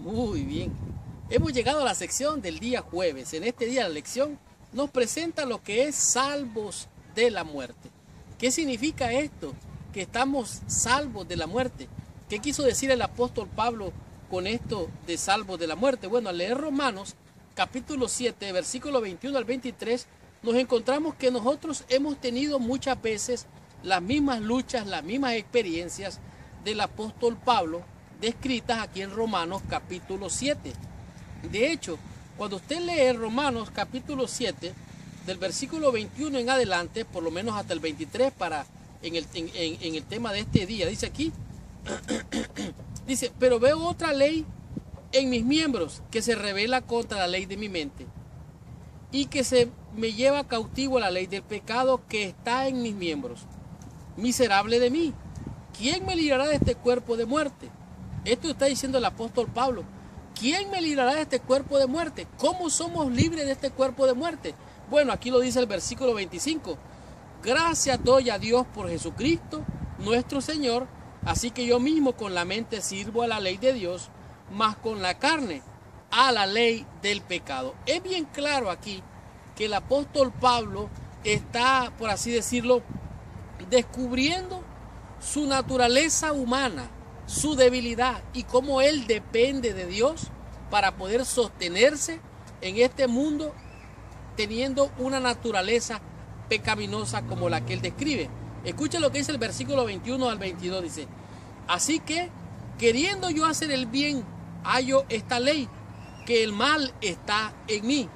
Muy bien. Hemos llegado a la sección del día jueves. En este día la lección nos presenta lo que es salvos de la muerte. ¿Qué significa esto? Que estamos salvos de la muerte. ¿Qué quiso decir el apóstol Pablo con esto de salvos de la muerte? Bueno, al leer Romanos capítulo 7, versículo 21 al 23, nos encontramos que nosotros hemos tenido muchas veces las mismas luchas, las mismas experiencias del apóstol Pablo descritas aquí en Romanos capítulo 7. De hecho, cuando usted lee Romanos capítulo 7, del versículo 21 en adelante, por lo menos hasta el 23 en el tema de este día, dice aquí, dice, pero veo otra ley en mis miembros que se revela contra la ley de mi mente y que se me lleva cautivo a la ley del pecado que está en mis miembros. Miserable de mí, ¿quién me librará de este cuerpo de muerte? Esto está diciendo el apóstol Pablo. ¿Quién me librará de este cuerpo de muerte? ¿Cómo somos libres de este cuerpo de muerte? Bueno, aquí lo dice el versículo 25. Gracias doy a Dios por Jesucristo, nuestro Señor. Así que yo mismo con la mente sirvo a la ley de Dios, mas con la carne a la ley del pecado. Es bien claro aquí que el apóstol Pablo está, por así decirlo, descubriendo su naturaleza humana, su debilidad y cómo él depende de Dios para poder sostenerse en este mundo teniendo una naturaleza pecaminosa como la que él describe. Escucha lo que dice el versículo 21 al 22, dice, así que queriendo yo hacer el bien, hallo esta ley, que el mal está en mí,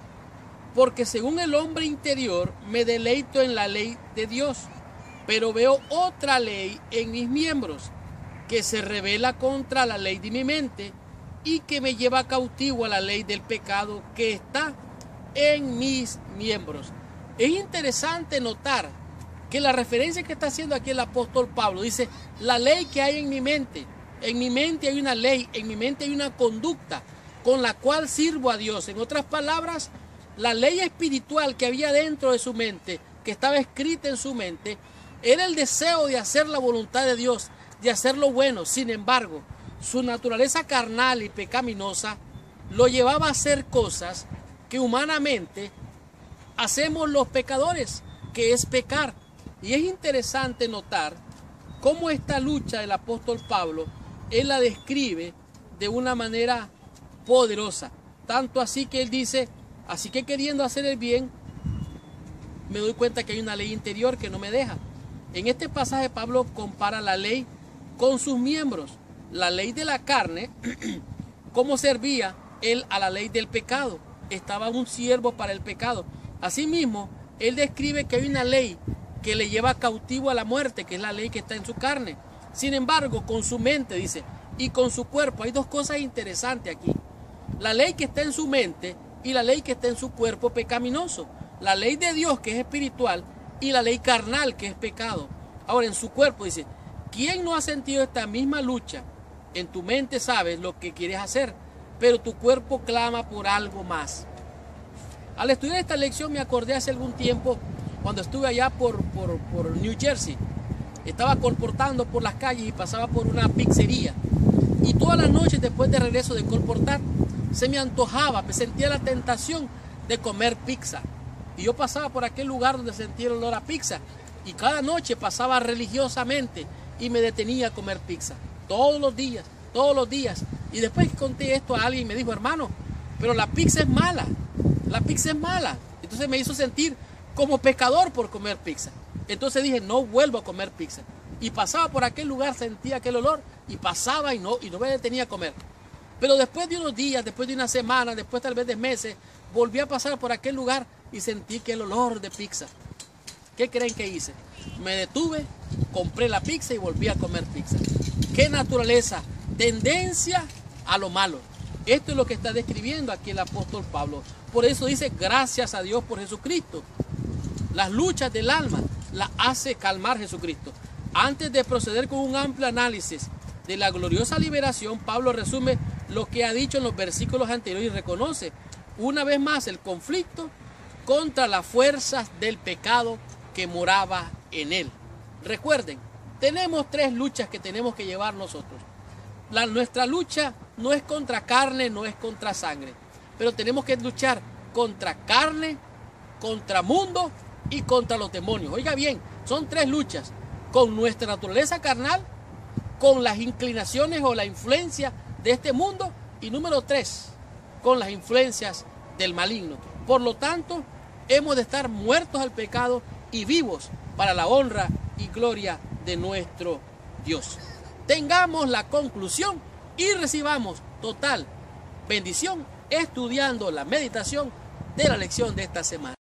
porque según el hombre interior me deleito en la ley de Dios, pero veo otra ley en mis miembros, que se revela contra la ley de mi mente y que me lleva cautivo a la ley del pecado que está en mis miembros. Es interesante notar que la referencia que está haciendo aquí el apóstol Pablo dice, la ley que hay en mi mente hay una ley, en mi mente hay una conducta con la cual sirvo a Dios. En otras palabras, la ley espiritual que había dentro de su mente, que estaba escrita en su mente, era el deseo de hacer la voluntad de Dios, de hacer lo bueno. Sin embargo, su naturaleza carnal y pecaminosa lo llevaba a hacer cosas que humanamente hacemos los pecadores, que es pecar. Y es interesante notar cómo esta lucha del apóstol Pablo, él la describe de una manera poderosa. Tanto así que él dice, así que queriendo hacer el bien, me doy cuenta que hay una ley interior que no me deja. En este pasaje Pablo compara la ley con sus miembros. La ley de la carne, cómo servía él a la ley del pecado. Estaba un siervo para el pecado. Asimismo, él describe que hay una ley que le lleva cautivo a la muerte, que es la ley que está en su carne. Sin embargo, con su mente, dice, y con su cuerpo, hay dos cosas interesantes aquí. La ley que está en su mente y la ley que está en su cuerpo pecaminoso. La ley de Dios, que es espiritual, y la ley carnal, que es pecado. Ahora, en su cuerpo, dice, ¿quién no ha sentido esta misma lucha? En tu mente sabes lo que quieres hacer, pero tu cuerpo clama por algo más. Al estudiar esta lección me acordé hace algún tiempo cuando estuve allá por New Jersey. Estaba colportando por las calles y pasaba por una pizzería. Y todas las noches después de regreso de colportar, se me antojaba, me sentía la tentación de comer pizza. Y yo pasaba por aquel lugar donde sentía el olor a pizza. Y cada noche pasaba religiosamente y me detenía a comer pizza. Todos los días, todos los días. Y después que conté esto a alguien me dijo, hermano, pero la pizza es mala. La pizza es mala. Entonces me hizo sentir como pecador por comer pizza. Entonces dije, no vuelvo a comer pizza. Y pasaba por aquel lugar, sentía aquel olor y pasaba y no me detenía a comer. Pero después de unos días, después de una semana, después tal vez de meses, volví a pasar por aquel lugar y sentí que el olor de pizza. ¿Qué creen que hice? Me detuve, compré la pizza y volví a comer pizza. ¿Qué naturaleza? Tendencia a lo malo. Esto es lo que está describiendo aquí el apóstol Pablo. Por eso dice, gracias a Dios por Jesucristo. Las luchas del alma las hace calmar Jesucristo. Antes de proceder con un amplio análisis de la gloriosa liberación, Pablo resume lo que ha dicho en los versículos anteriores y reconoce una vez más el conflicto contra las fuerzas del pecado que moraba en él. Recuerden, tenemos tres luchas que tenemos que llevar nosotros. Nuestra lucha no es contra carne, no es contra sangre, pero tenemos que luchar contra carne, contra mundo y contra los demonios. Oiga bien, son tres luchas: con nuestra naturaleza carnal, con las inclinaciones o la influencia de este mundo, y número 3, con las influencias del maligno. Por lo tanto, hemos de estar muertos al pecado y vivos para la honra y gloria de nuestro Dios. Tengamos la conclusión y recibamos total bendición estudiando la meditación de la lección de esta semana.